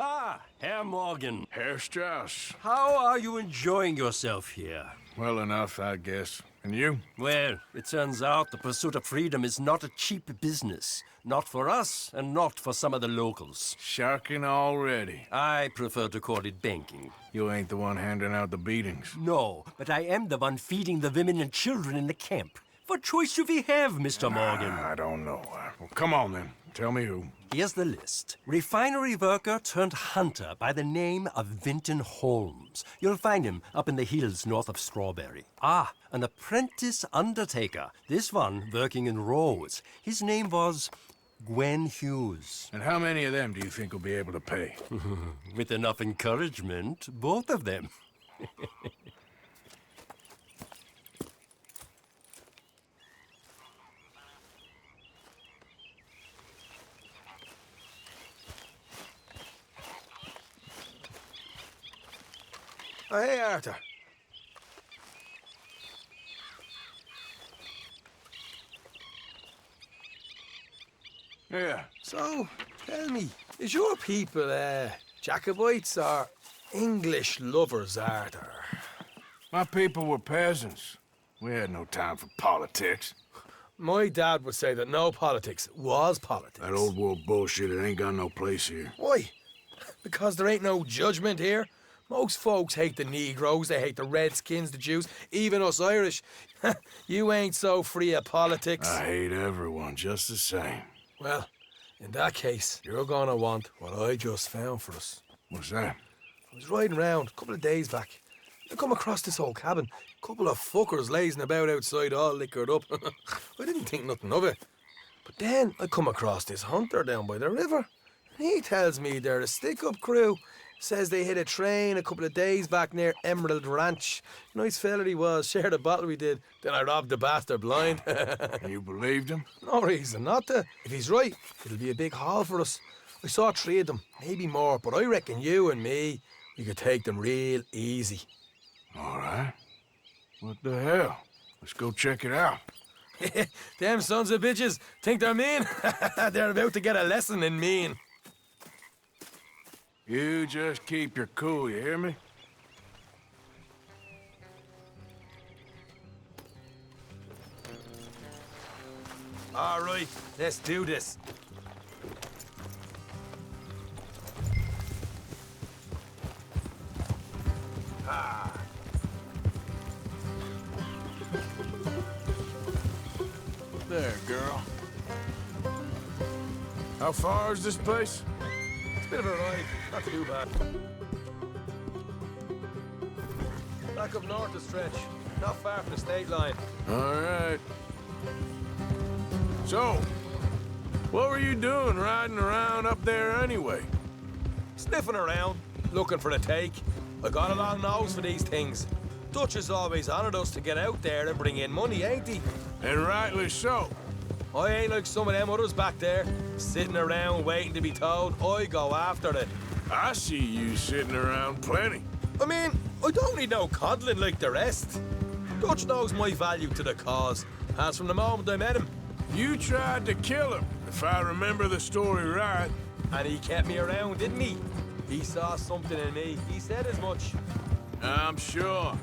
Ah, Herr Morgan. Herr Strauss. How are you enjoying yourself here? Well enough, I guess. And you? Well, it turns out the pursuit of freedom is not a cheap business. Not for us, and not for some of the locals. Sharking already. I prefer to call it banking. You ain't the one handing out the beatings. No, but I am the one feeding the women and children in the camp. What choice do we have, Mr. Morgan? I don't know. Well, come on then. Tell me who. Here's the list. Refinery worker turned hunter by the name of Vinton Holmes. You'll find him up in the hills north of Strawberry. Ah, an apprentice undertaker. This one working in rows. His name was Gwen Hughes. And how many of them do you think will be able to pay? With enough encouragement, both of them. Oh, hey, Arthur. Yeah. So, tell me, is your people, Jacobites or English lovers, Arthur? My people were peasants. We had no time for politics. My dad would say that no politics was politics. That old world bullshit, it ain't got no place here. Why? Because there ain't no judgment here. Most folks hate the Negroes, they hate the Redskins, the Jews, even us Irish. You ain't so free of politics. I hate everyone just the same. Well, in that case, you're gonna want what I just found for us. What's that? I was riding around a couple of days back. I come across this old cabin. Couple of fuckers lazing about outside all liquored up. I didn't think nothing of it. But then I come across this hunter down by the river. He tells me they're a stick-up crew. Says they hit a train a couple of days back near Emerald Ranch. Nice fella he was, shared a bottle we did. Then I robbed the bastard blind. You believed him? No reason not to. If he's right, it'll be a big haul for us. I saw 3 of them, maybe more, but I reckon you and me, we could take them real easy. All right. What the hell? Let's go check it out. Them sons of bitches think they're mean. They're about to get a lesson in mean. You just keep your cool, you hear me? All right, let's do this. Ah. There, girl. How far is this place? It's a bit of a ride, not too bad. Back up north the stretch, not far from the state line. All right. So, what were you doing riding around up there anyway? Sniffing around, looking for a take. I got a long nose for these things. Dutch has always honoured us to get out there and bring in money, ain't he? And rightly so. I ain't like some of them others back there, sitting around waiting to be told. I go after it. I see you sitting around plenty. I mean, I don't need no coddling like the rest. Dutch knows my value to the cause, as from the moment I met him. You tried to kill him, if I remember the story right. And he kept me around, didn't he? He saw something in me. He said as much. I'm sure.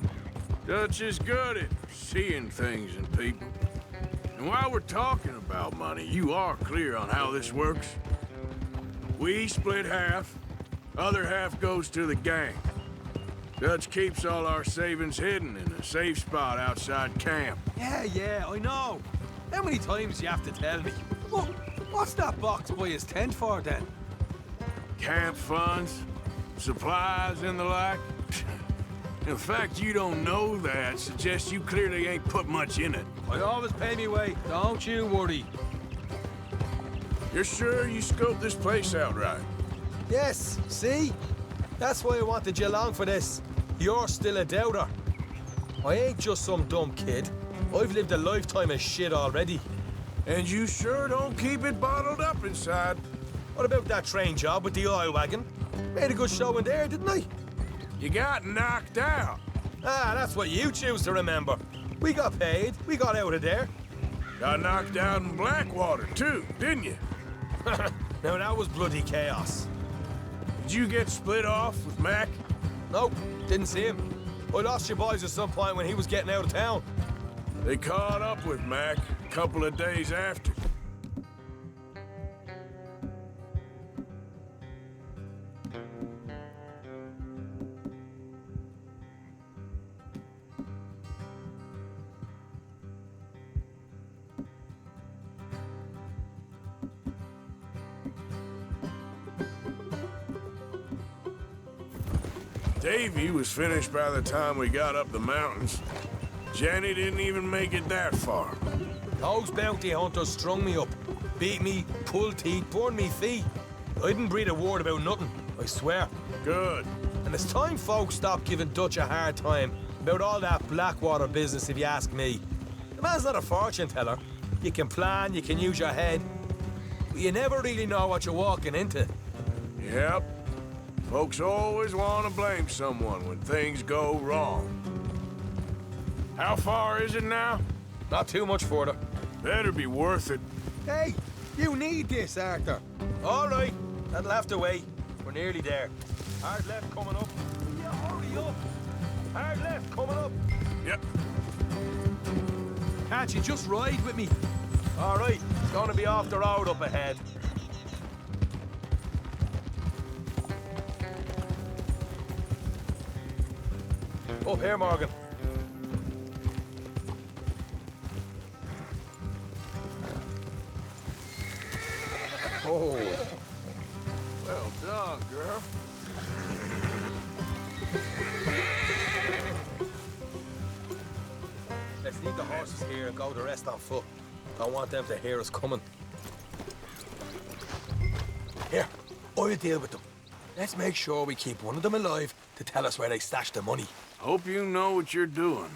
Dutch is good at seeing things in people. And while we're talking about money, you are clear on how this works? We split half, other half goes to the gang. Dutch keeps all our savings hidden in a safe spot outside camp. Yeah, I know. How many times do you have to tell me? Well, what's that box by his tent for, then? Camp funds, supplies, and the like. The fact you don't know that suggests you clearly ain't put much in it. I always pay me way, don't you worry. You're sure you scoped this place out right? Yes, see? That's why I wanted you along for this. You're still a doubter. I ain't just some dumb kid. I've lived a lifetime of shit already. And you sure don't keep it bottled up inside. What about that train job with the oil wagon? Made a good show in there, didn't I? You got knocked out. Ah, that's what you choose to remember. We got paid. We got out of there. Got knocked out in Blackwater, too, didn't you? Now, that was bloody chaos. Did you get split off with Mac? Nope, didn't see him. I lost your boys at some point when he was getting out of town. They caught up with Mac a couple of days after. Davy was finished by the time we got up the mountains. Jenny didn't even make it that far. Those bounty hunters strung me up. Beat me, pulled teeth, burned me feet. I didn't breathe a word about nothing, I swear. Good. And it's time folks stop giving Dutch a hard time about all that Blackwater business, if you ask me. The man's not a fortune teller. You can plan, you can use your head, but you never really know what you're walking into. Yep. Folks always want to blame someone when things go wrong. How far is it now? Not too much further. Better be worth it. Hey, you need this, Arthur. All right, that'll have to wait. We're nearly there. Hard left coming up. Yeah, hurry up. Hard left coming up. Yep. Can't you just ride with me? All right, it's gonna be off the road up ahead. Up here, Morgan. Oh. Well done, girl. Let's leave the horses here and go the rest on foot. Don't want them to hear us coming. Here, I'll deal with them. Let's make sure we keep one of them alive to tell us where they stashed the money. Hope you know what you're doing.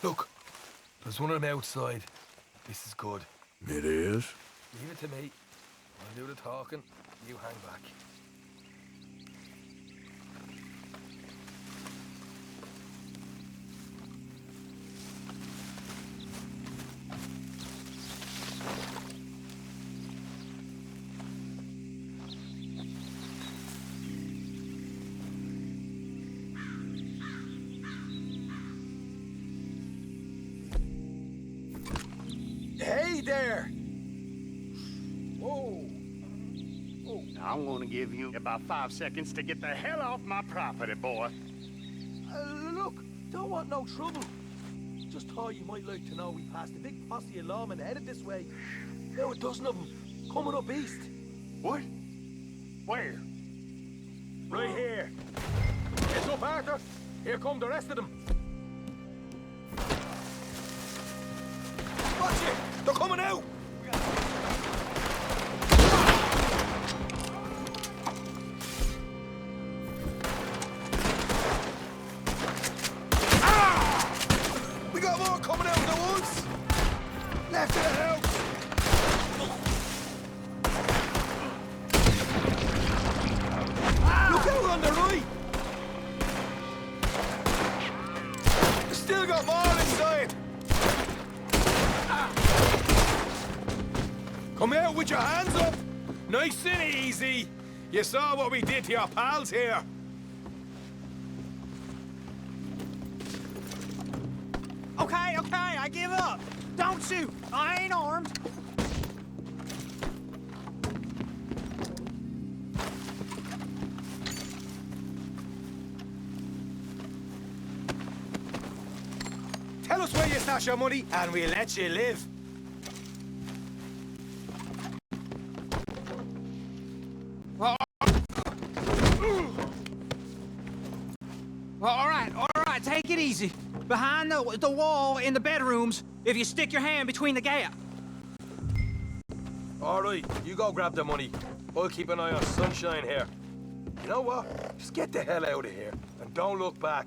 Look, there's one of them outside. This is good. It is? Leave it to me. I'll do the talking. You hang back. Hey there! Whoa! I'm gonna give you about 5 seconds to get the hell off my property, boy. Look, don't want no trouble. Just thought you might like to know we passed a big posse of lawmen headed this way. Now a dozen of them coming up east. What? Where? Right here. It's up, Arthur. Here come the rest of them. Watch it! They're coming out! We got more coming out of the woods! Left of the house! Look out on the right! Still got more inside! Come out with your hands up! Nice and easy! You saw what we did to your pals here! Okay, I give up. Don't shoot. I ain't armed. Tell us where you stash your money, and we'll let you live. All right, take it easy. Behind the wall in the bedrooms, if you stick your hand between the gap. All right, you go grab the money. I'll keep an eye on Sunshine here. You know what? Just get the hell out of here, and don't look back.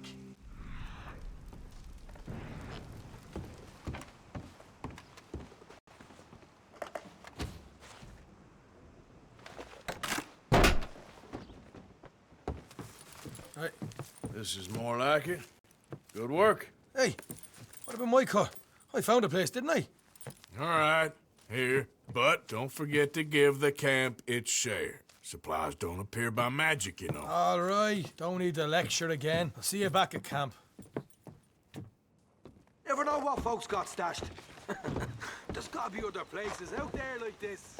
Right. This is more like it. Good work. Hey, what about my cut? I found a place, didn't I? All right, here. But don't forget to give the camp its share. Supplies don't appear by magic, you know. All right, don't need to lecture again. I'll see you back at camp. Never know what folks got stashed. There's gotta be other places out there like this.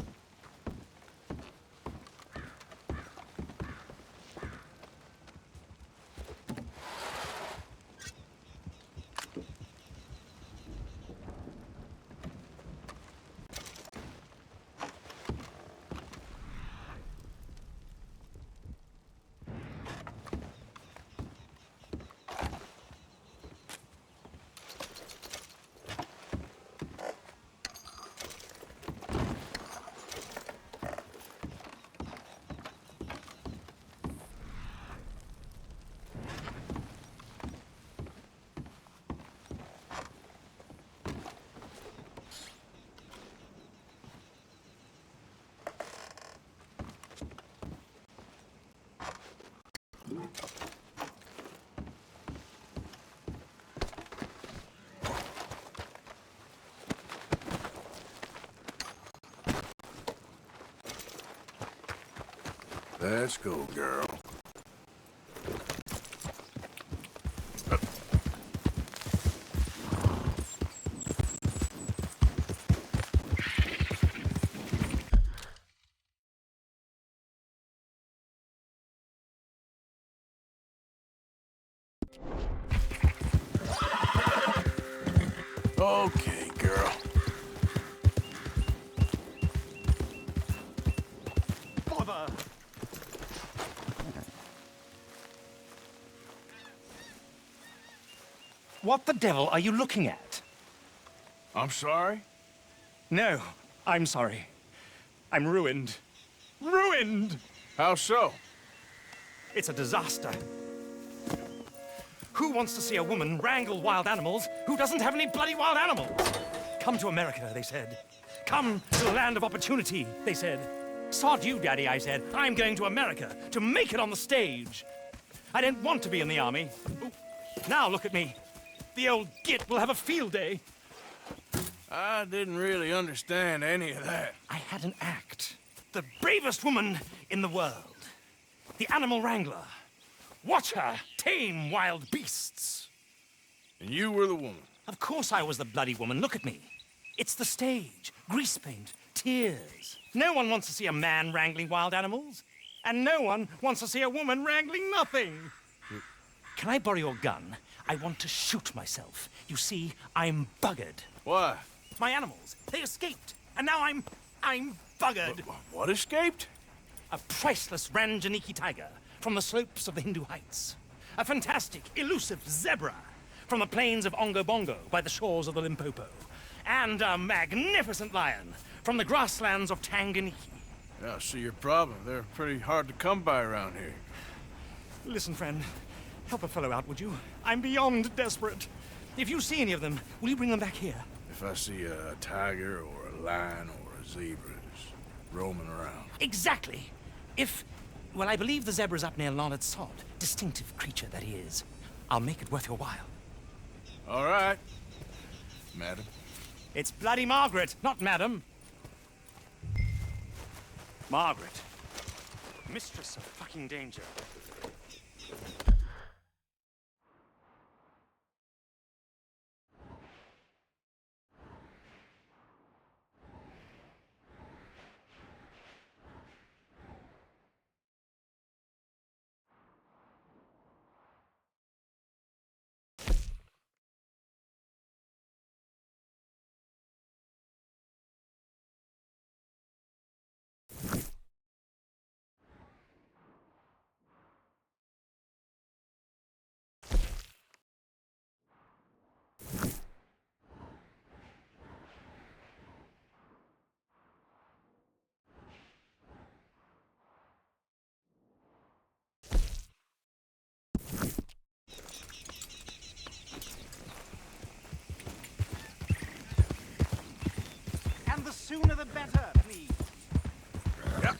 Let's go, girl. Okay, girl. Bother! What the devil are you looking at? I'm sorry? No, I'm sorry. I'm ruined. Ruined! How so? It's a disaster. Who wants to see a woman wrangle wild animals who doesn't have any bloody wild animals? Come to America, they said. Come to the land of opportunity, they said. Sod you, Daddy, I said. I'm going to America to make it on the stage. I don't want to be in the army. Ooh. Now look at me. The old git will have a field day. I didn't really understand any of that. I had an act. The bravest woman in the world. The animal wrangler. Watch her tame wild beasts. And you were the woman. Of course I was the bloody woman. Look at me. It's the stage. Grease paint. Tears. No one wants to see a man wrangling wild animals. And no one wants to see a woman wrangling nothing. Can I borrow your gun? I want to shoot myself. You see, I'm buggered. Why? My animals, they escaped. And now I'm buggered. What escaped? A priceless Ranjaniki tiger from the slopes of the Hindu Heights. A fantastic, elusive zebra from the plains of Ongo Bongo by the shores of the Limpopo. And a magnificent lion from the grasslands of Tanganyika. Yeah, I see your problem. They're pretty hard to come by around here. Listen, friend, help a fellow out, would you? I'm beyond desperate. If you see any of them, will you bring them back here? If I see a tiger or a lion or a zebra just roaming around. Exactly. Well, I believe the zebra's up near Larned Sod. Distinctive creature that he is. I'll make it worth your while. All right, madam. It's bloody Margaret, not madam. Margaret. Mistress of fucking danger. And the sooner the better, please. Yep.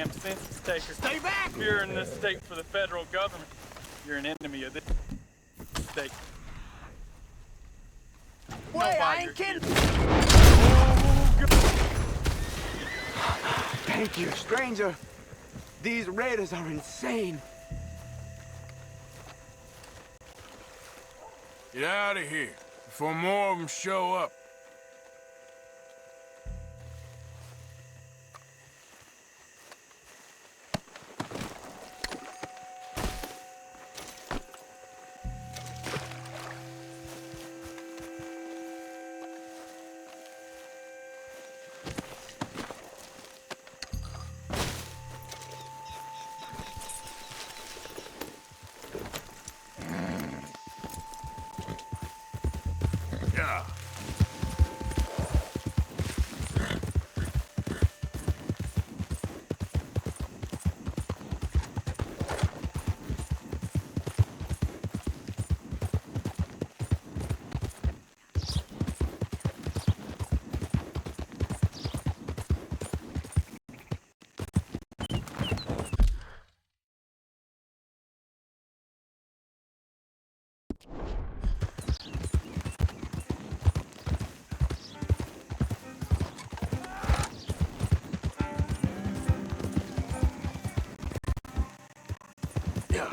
damn census taker. Stay back! If you're in this state for the federal government, you're an enemy of this state. Wait, I ain't kidding. Thank you, stranger. These raiders are insane. Get out of here before more of them show up. Yeah.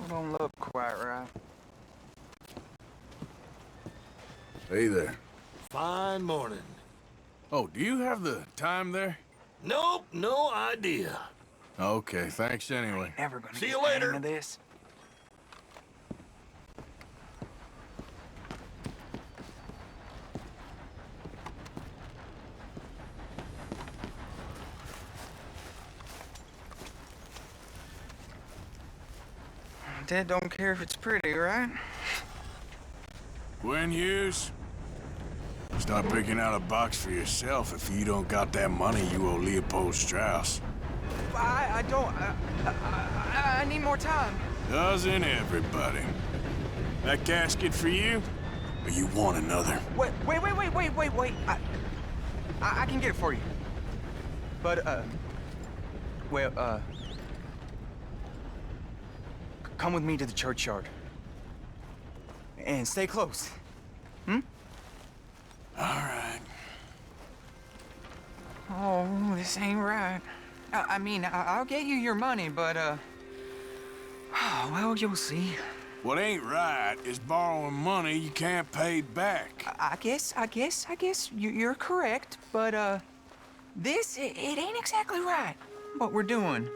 Don't look quite right. Hey there. Fine morning. Oh, do you have the time there? Nope, no idea. Okay, thanks anyway. Never gonna See get you the hang later. of this. Dad don't care if it's pretty, right? Gwen Hughes, start picking out a box for yourself if you don't got that money you owe Leopold Strauss. I don't. I need more time. Doesn't everybody? That casket for you? Or you want another? Wait. I can get it for you. But, come with me to the churchyard. And stay close. Hmm? All right. Oh, this ain't right. I mean, I'll get you your money, but, well, you'll see. What ain't right is borrowing money you can't pay back. I guess you're correct, but, it ain't exactly right, what we're doing.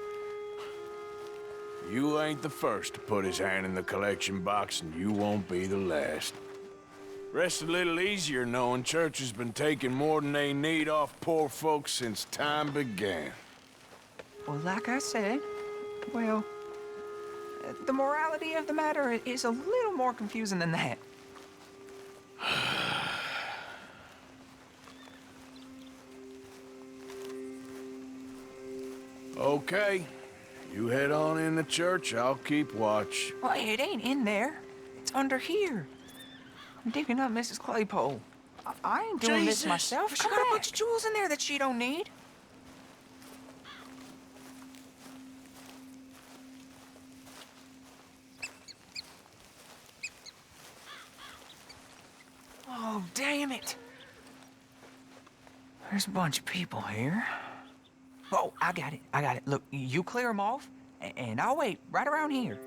You ain't the first to put his hand in the collection box, and you won't be the last. Rest a little easier knowing church has been taking more than they need off poor folks since time began. Well, like I said, well, the morality of the matter is a little more confusing than that. Okay. You head on in the church, I'll keep watch. Well, it ain't in there. It's under here. I'm digging up Mrs. Claypole. I ain't doing this myself. She got a bunch of jewels in there that she don't need. Oh, damn it. There's a bunch of people here. Oh, I got it. Look, you clear them off, and I'll wait right around here.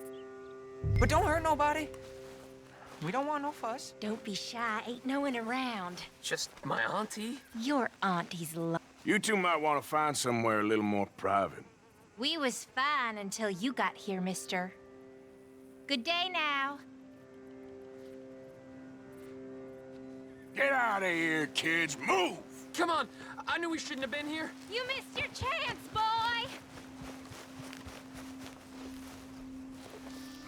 But don't hurt nobody. We don't want no fuss. Don't be shy. Ain't no one around. Just my auntie? Your auntie's You two might want to find somewhere a little more private. We was fine until you got here, mister. Good day now. Get out of here, kids. Move! Come on, I knew we shouldn't have been here. You missed your chance, boy!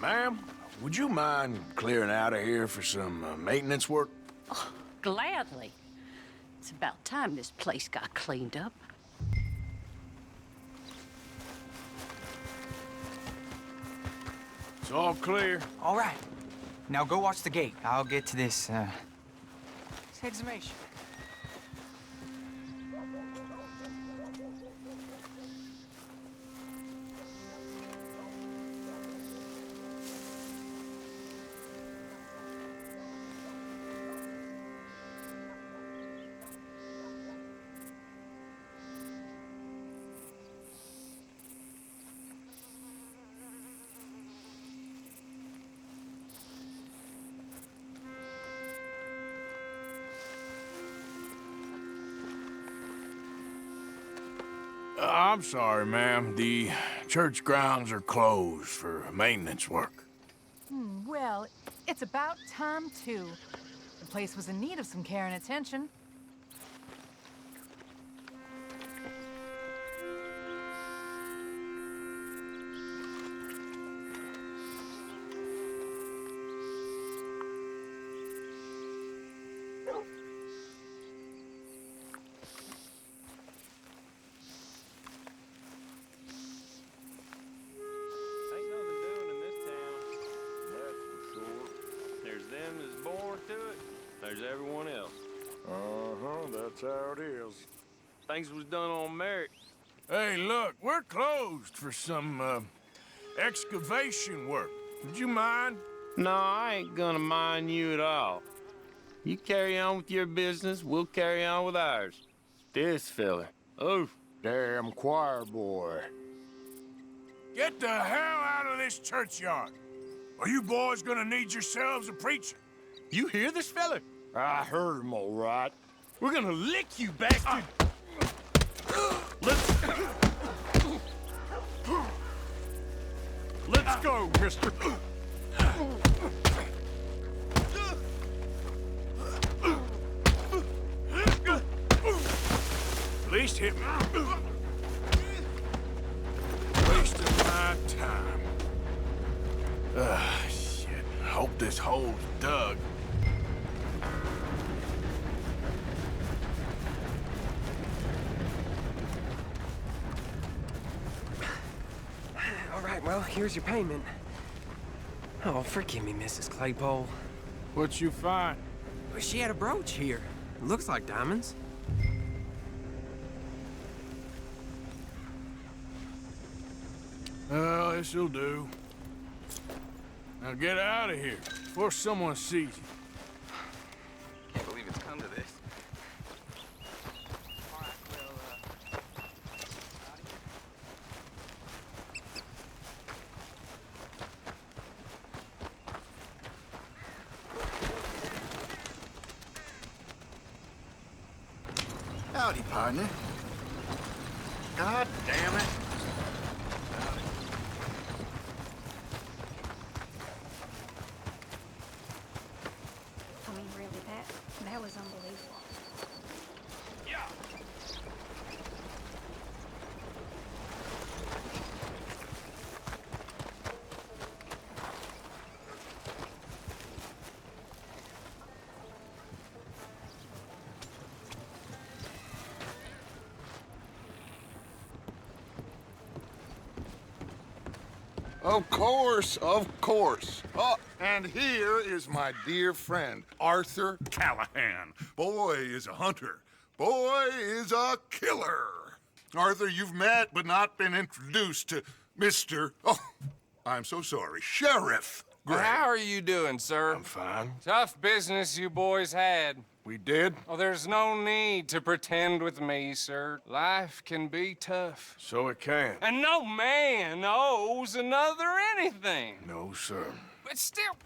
Ma'am, would you mind clearing out of here for some maintenance work? Oh, gladly. It's about time this place got cleaned up. It's all clear. All right. Now go watch the gate. I'll get to this exhumation. I'm sorry, ma'am. The church grounds are closed for maintenance work. Well, it's about time, too. The place was in need of some care and attention. Ain't nothing doing in this town. That's for sure. There's them that's born to it. There's everyone else. Uh-huh, that's how it is. Things was done on merit. Hey, look, we're closed for some, excavation work. Would you mind? No, I ain't gonna mind you at all. You carry on with your business, we'll carry on with ours. This fella. Oh, Damn choir boy. Get the hell out of this churchyard. Are you boys gonna need yourselves a preacher? You hear this fella? I heard him all right. We're gonna lick you, bastard! Let's go, mister. At least hit me. Wasting my time. Shit. Hope this hole's dug. All right, well, here's your payment. Oh, forgive me, Mrs. Claypole. What you find? She had a brooch here. Looks like diamonds. Well, this'll do. Now get out of here before someone sees you. Can't believe it's come to this. Howdy, partner. God damn it. I mean, really, that was unbelievable. Of course, of course. Oh, and here is my dear friend, Arthur Callahan. Boy is a hunter. Boy is a killer. Arthur, you've met but not been introduced to Mr. Oh, I'm so sorry, Sheriff Gray. How are you doing, sir? I'm fine. Tough business you boys had. We did? Oh, there's no need to pretend with me, sir. Life can be tough. So it can. And no man owes another anything. No, sir. But still,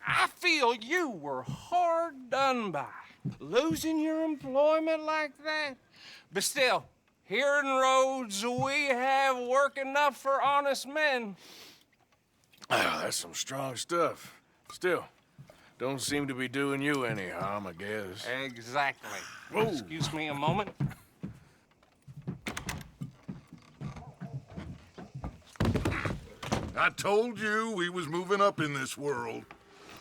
I feel you were hard done by, losing your employment like that. But still, here in Rhodes, we have work enough for honest men. Ah, that's some strong stuff. Still, don't seem to be doing you any harm, I guess. Exactly. Whoa. Excuse me a moment. I told you we was moving up in this world.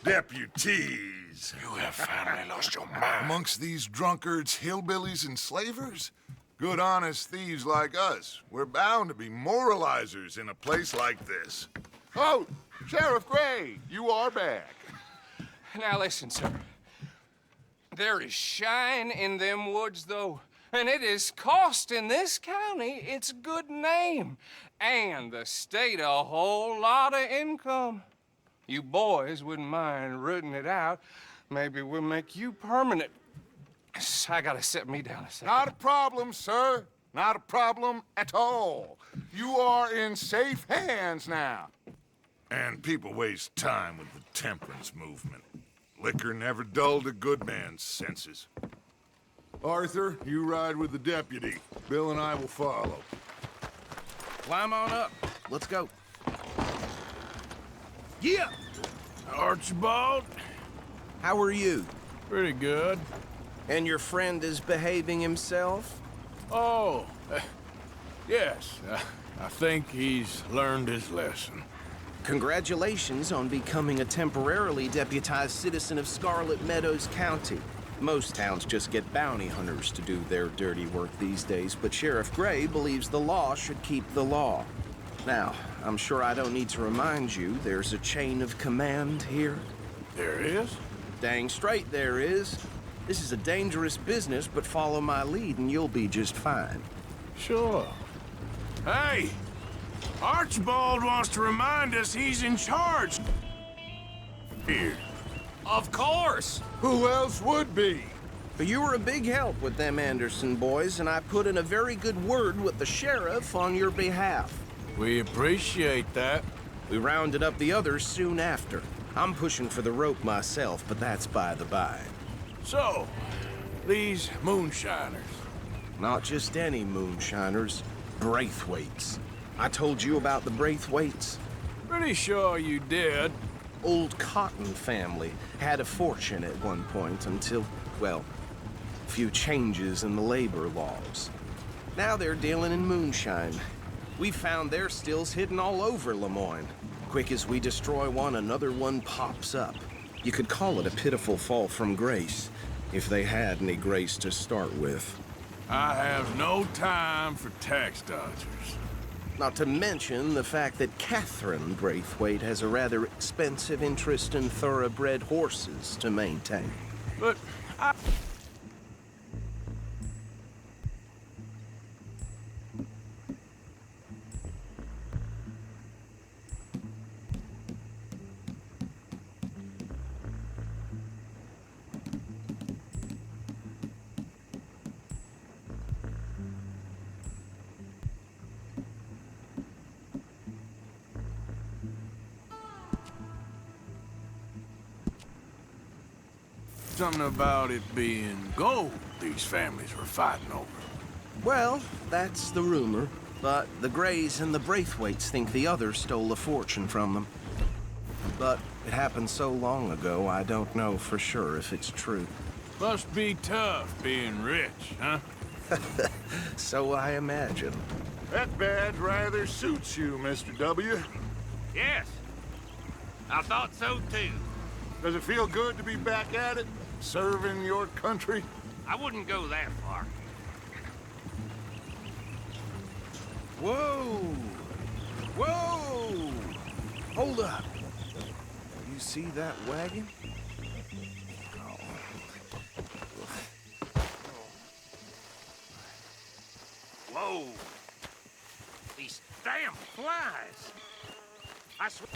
Deputies. You have finally lost your mind. Amongst these drunkards, hillbillies, and slavers? Good honest thieves like us. We're bound to be moralizers in a place like this. Oh, Sheriff Gray, you are back. Now listen, sir. There is shine in them woods, though, and it is costing this county its good name and the state a whole lot of income. You boys wouldn't mind rooting it out. Maybe we'll make you permanent. I gotta sit me down a second. Not a problem, sir. Not a problem at all. You are in safe hands now. And people waste time with the temperance movement. Liquor never dulled a good man's senses. Arthur, you ride with the deputy. Bill and I will follow. Climb on up. Let's go. Yeah! Archibald? How are you? Pretty good. And your friend is behaving himself? Oh, yes. I think he's learned his lesson. Congratulations on becoming a temporarily deputized citizen of Scarlet Meadows County. Most towns just get bounty hunters to do their dirty work these days, but Sheriff Gray believes the law should keep the law. Now, I'm sure I don't need to remind you there's a chain of command here. There is? Dang straight there is. This is a dangerous business, but follow my lead and you'll be just fine. Sure. Hey! Archibald wants to remind us he's in charge. Here. Of course! Who else would be? But you were a big help with them Anderson boys, and I put in a very good word with the sheriff on your behalf. We appreciate that. We rounded up the others soon after. I'm pushing for the rope myself, but that's by the by. So, these moonshiners. Not just any moonshiners, Braithwaites. I told you about the Braithwaites? Pretty sure you did. Old Cotton family had a fortune at one point until, well, a few changes in the labor laws. Now they're dealing in moonshine. We found their stills hidden all over Lemoyne. Quick as we destroy one, another one pops up. You could call it a pitiful fall from grace, if they had any grace to start with. I have no time for tax dodgers. Not to mention the fact that Catherine Braithwaite has a rather expensive interest in thoroughbred horses to maintain. But I... Something about it being gold these families were fighting over. Well, that's the rumor. But the Grays and the Braithwaites think the others stole a fortune from them. But it happened so long ago, I don't know for sure if it's true. Must be tough being rich, huh? So I imagine. That badge rather suits you, Mr. W. Yes. I thought so, too. Does it feel good to be back at it? Serving your country? I wouldn't go that far. Whoa! Whoa! Hold up. You see that wagon? Whoa! These damn flies! I swear...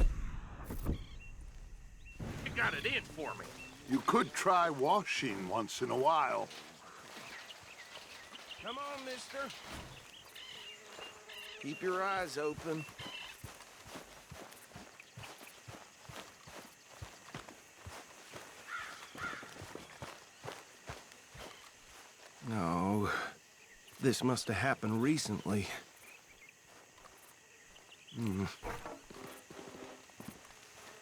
You got it in for me. You could try washing once in a while. Come on, mister. Keep your eyes open. No, this must have happened recently.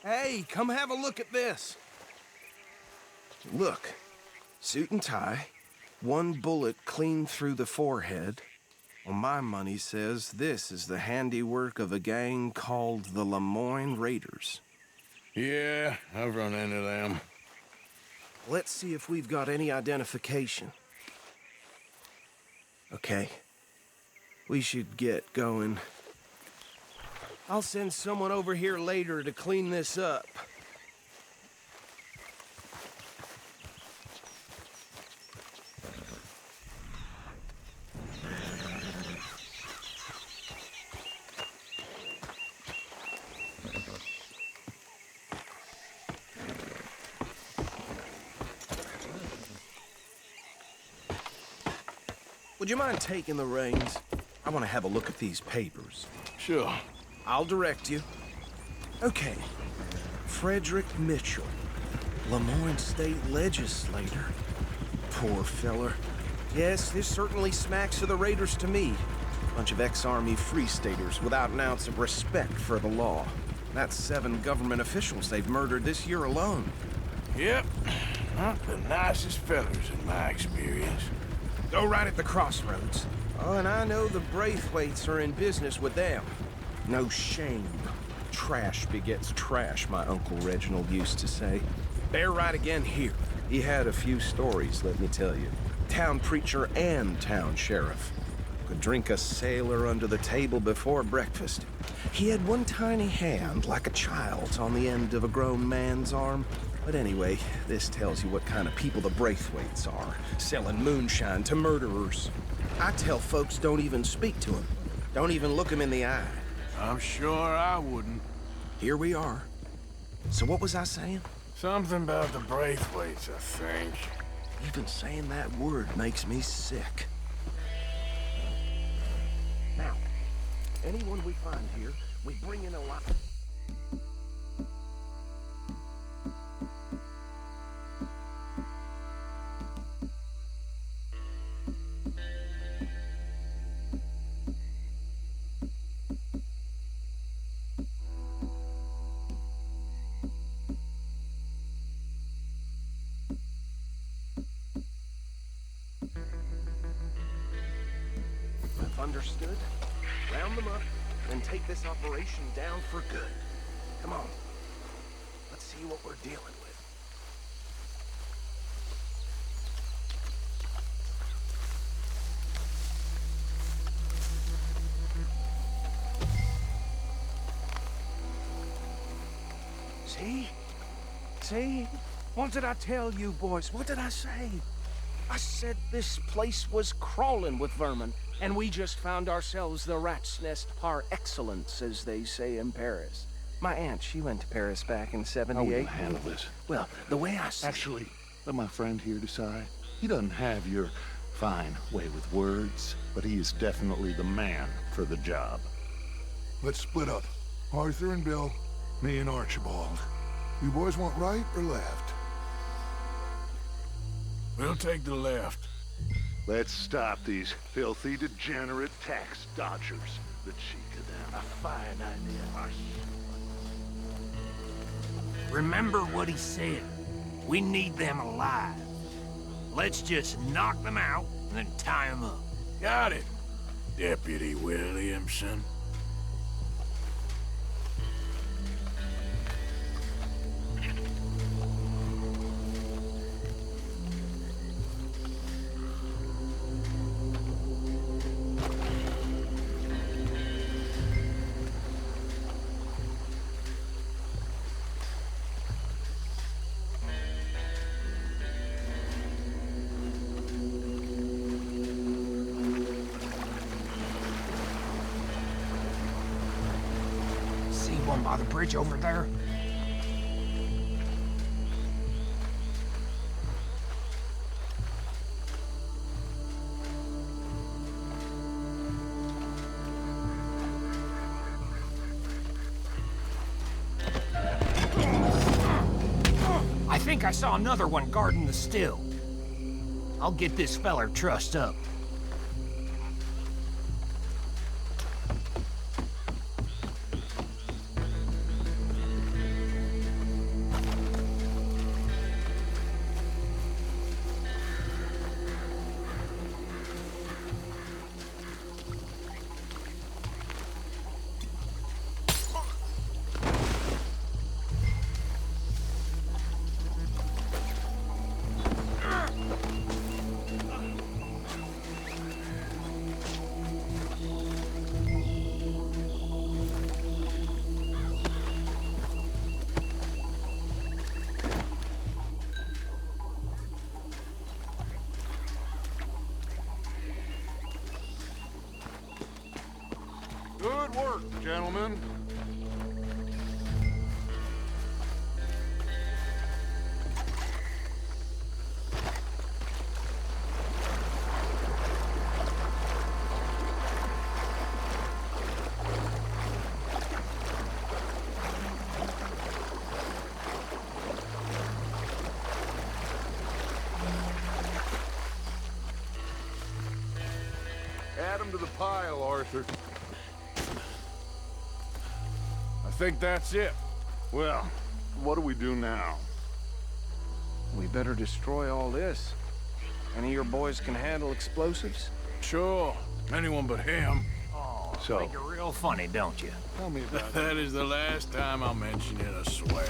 Hey, come have a look at this. Look, suit and tie, one bullet clean through the forehead. Well, my money says this is the handiwork of a gang called the Lemoyne Raiders. Yeah, I've run into them. Let's see if we've got any identification. Okay. We should get going. I'll send someone over here later to clean this up. Would you mind taking the reins? I want to have a look at these papers. Sure. I'll direct you. Okay. Frederick Mitchell, Lemoyne State Legislator. Poor feller. Yes, this certainly smacks of the Raiders to me. Bunch of ex-Army Free Staters without an ounce of respect for the law. That's 7 government officials they've murdered this year alone. Yep. Not the nicest fellers in my experience. Go right at the crossroads. Oh, and I know the Braithwaites are in business with them. No shame. Trash begets trash, my Uncle Reginald used to say. Bear right again here. He had a few stories, let me tell you. Town preacher and town sheriff. Could drink a sailor under the table before breakfast. He had one tiny hand, like a child's, on the end of a grown man's arm. But anyway, this tells you what kind of people the Braithwaites are, selling moonshine to murderers. I tell folks don't even speak to him. Don't even look him in the eye. I'm sure I wouldn't. Here we are. So what was I saying? Something about the Braithwaites, I think. Even saying that word makes me sick. Now, anyone we find here, we bring in alive. Understood? Round them up and take this operation down for good. Come on. Let's see what we're dealing with. See? See? What did I tell you, boys? What did I say? I said this place was crawling with vermin, and we just found ourselves the rat's nest par excellence, as they say in Paris. My aunt, she went to Paris back in '78. How will you handle this? Well, the way I see Actually, let my friend here decide. He doesn't have your fine way with words, but he is definitely the man for the job. Let's split up. Arthur and Bill, me and Archibald. You boys want right or left? We'll take the left. Let's stop these filthy, degenerate tax dodgers. The cheek of them. A fine idea. Remember what he said. We need them alive. Let's just knock them out and then tie them up. Got it, Deputy Williamson. One by the bridge over there. I think I saw another one guarding the still. I'll get this feller trussed up. Good work, gentlemen. Add them to the pile, Arthur. I think that's it. Well, what do we do now? We better destroy all this. Any of your boys can handle explosives? Sure. Anyone but him. Oh, So- think you're real funny, don't you? Tell me about it. That is the last time I'll mention it, I swear.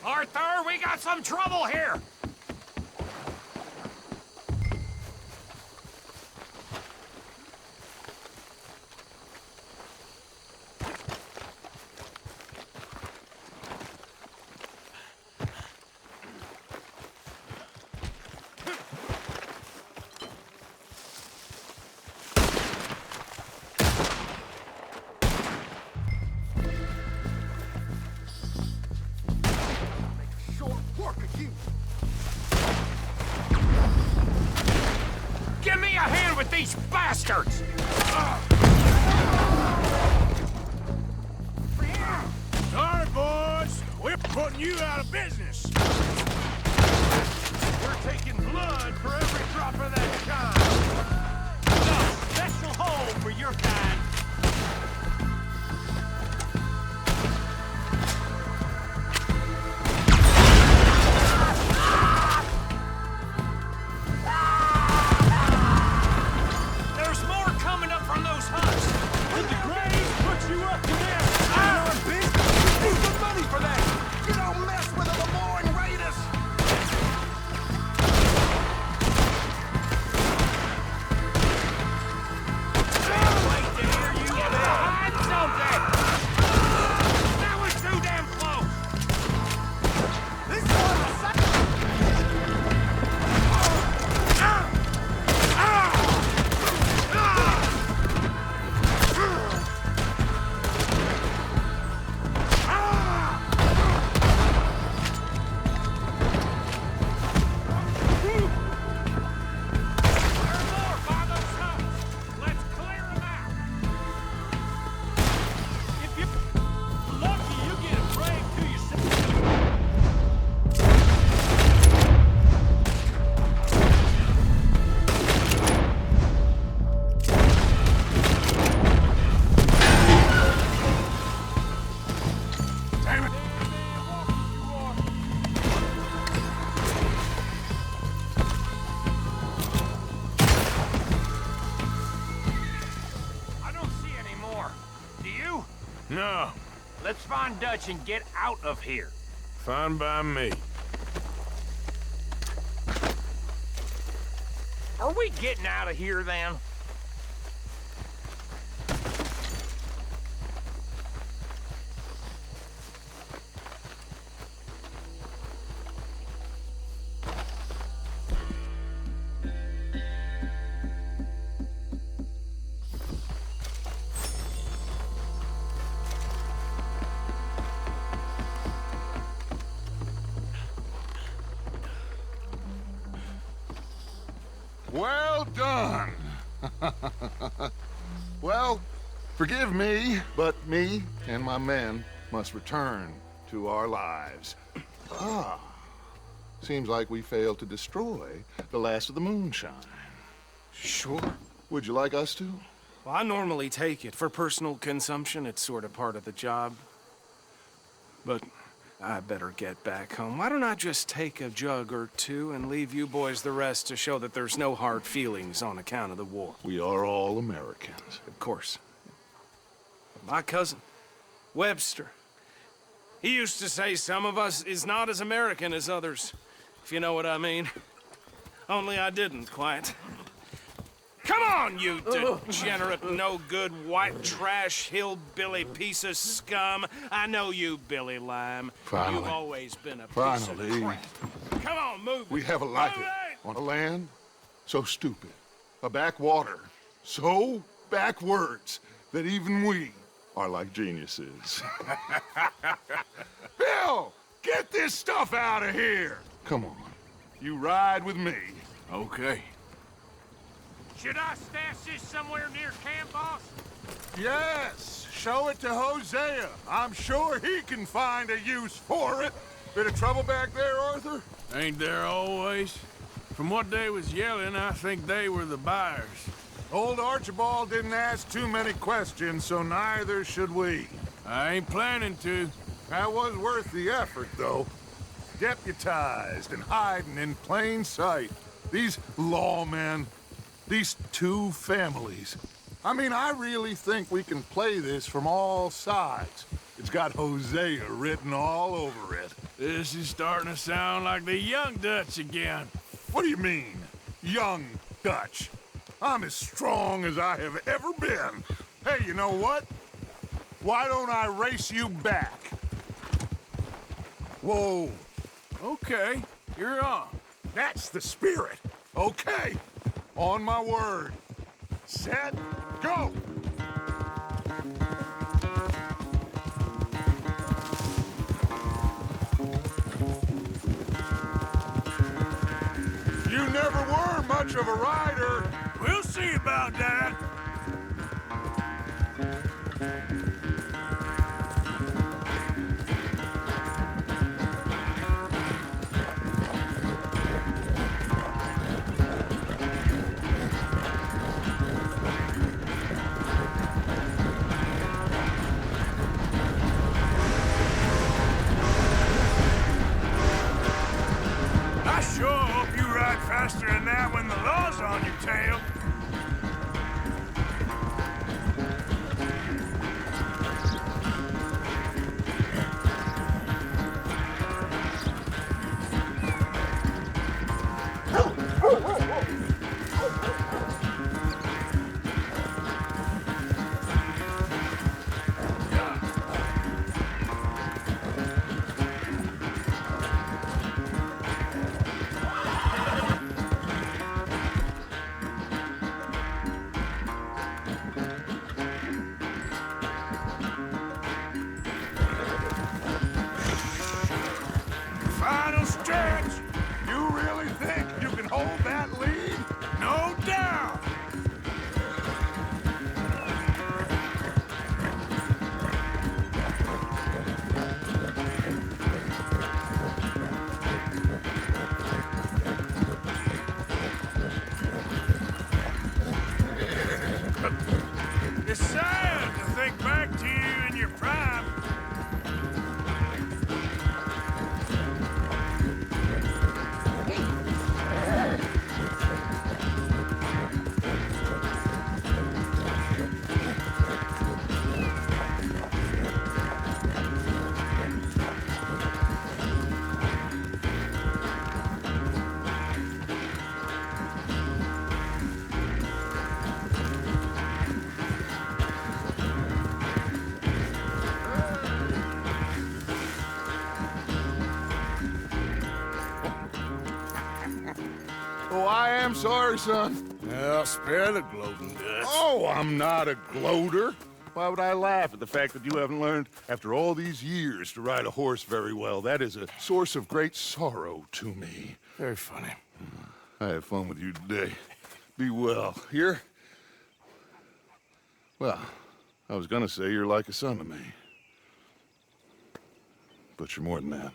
Arthur, we got some trouble here! Give me a hand with these bastards! Sorry, boys. We're putting you out of business. We're taking blood for every drop of that kind. No special home for your kind. There's more coming up from those huts. Did the Graves put you up to this? You're big. Need some money for that. You don't mess with the Lemoyne Raiders. Can't wait to hear you get behind something. That was too damn close. This is one of the No. Let's find Dutch and get out of here. Fine by me. Are we getting out of here then? Well done. Well, forgive me, but me and my men must return to our lives. Ah, seems like we failed to destroy the last of the moonshine. Sure. Would you like us to? Well, I normally take it. For personal consumption, it's sort of part of the job. But I better get back home. Why don't I just take a jug or two and leave you boys the rest to show that there's no hard feelings on account of the war? We are all Americans. Of course. My cousin, Webster, he used to say some of us is not as American as others, if you know what I mean. Only I didn't quite. Come on, you degenerate, no-good, white trash, hillbilly piece of scum. I know you, Billy Lime. Finally. You've always been a piece of crap. Come on, move. We have a life on a land so stupid, a backwater so backwards that even we are like geniuses. Bill, get this stuff out of here. Come on, you ride with me. Okay. Should I stash this somewhere near camp, boss? Yes, show it to Hosea. I'm sure he can find a use for it. Bit of trouble back there, Arthur? Ain't there always? From what they was yelling, I think they were the buyers. Old Archibald didn't ask too many questions, so neither should we. I ain't planning to. That was worth the effort, though. Deputized and hiding in plain sight. These lawmen, these two families. I mean, I really think we can play this from all sides. It's got Hosea written all over it. This is starting to sound like the Young Dutch again. What do you mean, Young Dutch? I'm as strong as I have ever been. Hey, you know what? Why don't I race you back? Whoa. Okay, you're on. That's the spirit. Okay. On my word. Set, go! You never were much of a rider. We'll see about that. I sure hope you ride faster than that when the law's on your tail. Final stretch! You really think you can hold that lead? No doubt! It's sad to think back to you in your prime. Oh, I am sorry, son. Well, spare the gloating guts. Oh, I'm not a gloater. Why would I laugh at the fact that you haven't learned, after all these years, to ride a horse very well? That is a source of great sorrow to me. Very funny. I had fun with you today. Be well. You're... Well, I was gonna say you're like a son to me. But you're more than that.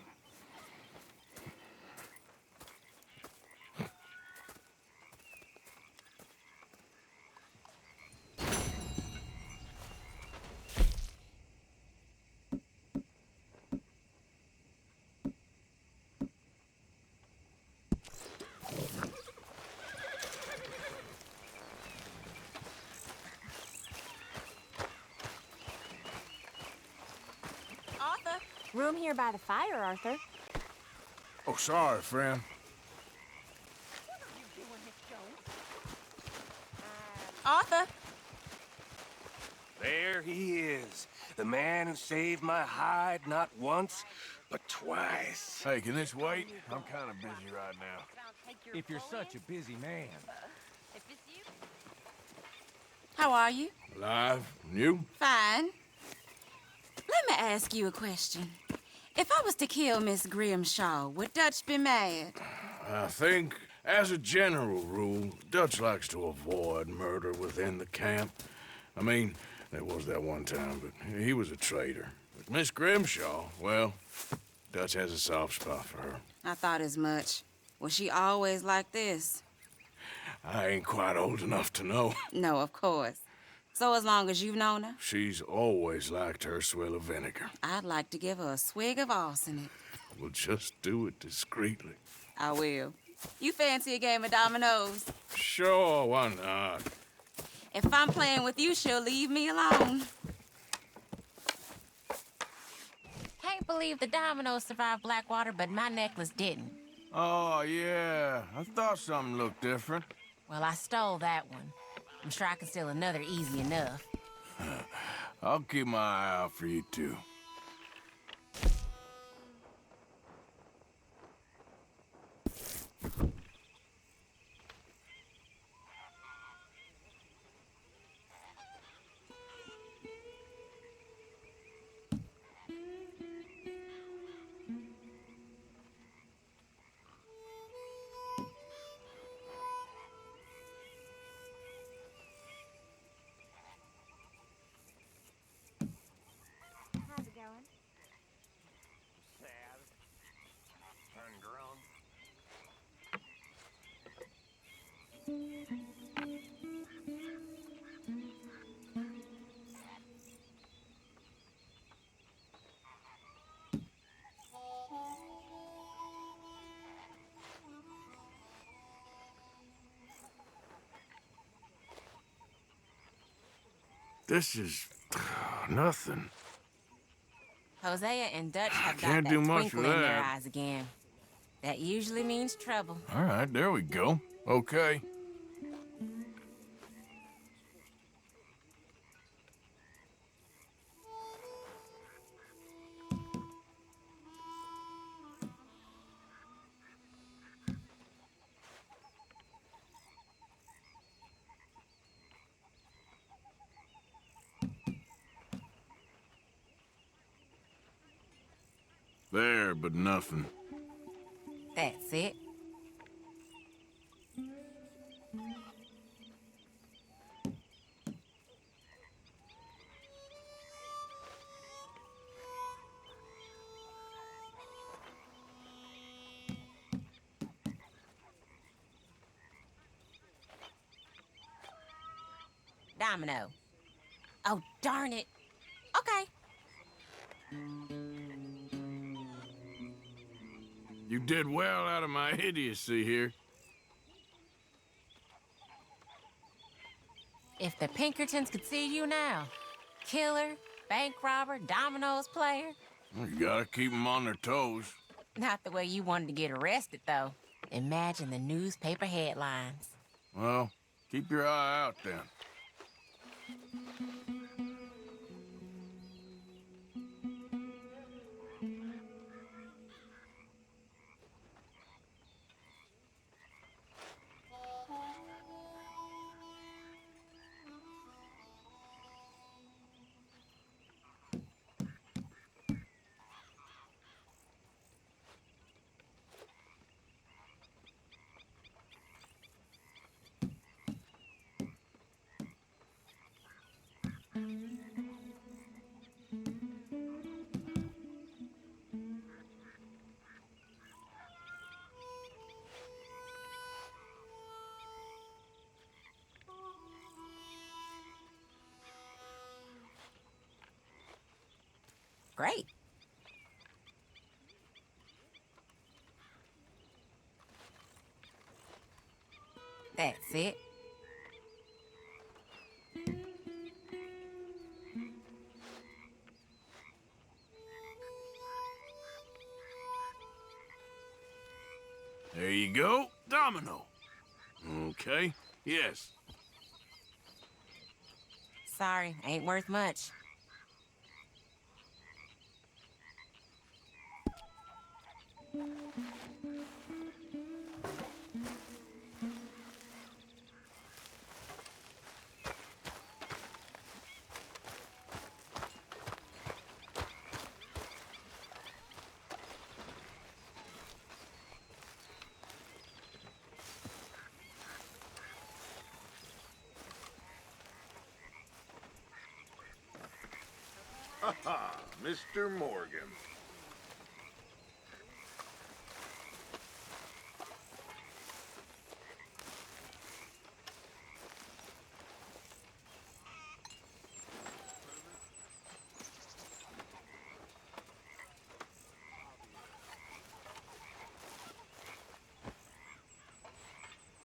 Room here by the fire, Arthur. Oh, sorry, friend. Arthur! There he is. The man who saved my hide not once, but twice. Hey, can this wait? I'm kind of busy right now. If you're such a busy man. How are you? Alive? And you? Fine. Let me ask you a question. If I was to kill Miss Grimshaw, would Dutch be mad? I think, as a general rule, Dutch likes to avoid murder within the camp. I mean, there was that one time, but he was a traitor. But Miss Grimshaw, well, Dutch has a soft spot for her. I thought as much. Was she always like this? I ain't quite old enough to know. No, of course. So as long as you've known her? She's always liked her swill of vinegar. I'd like to give her a swig of arsenic. We'll just do it discreetly. I will. You fancy a game of dominoes? Sure, why not? If I'm playing with you, she'll leave me alone. Can't believe the dominoes survived Blackwater, but my necklace didn't. Oh, yeah. I thought something looked different. Well, I stole that one. I'm sure I can steal another easy enough. I'll keep my eye out for you, too. How's it going? Sad. Turned drunk. This is nothing. Hosea and Dutch have got Can't that do much twinkle with in their that. eyes again. That usually means trouble. All right, there we go. Okay. There, but nothing. That's it. Domino. Oh, darn it. Okay. You did well out of my idiocy here. If the Pinkertons could see you now. Killer, bank robber, dominoes player. You gotta keep them on their toes. Not the way you wanted to get arrested, though. Imagine the newspaper headlines. Well, keep your eye out then. great. That's it. There you go. Domino. Okay. Yes. Sorry, ain't worth much. Ha ha, Mr. Morgan.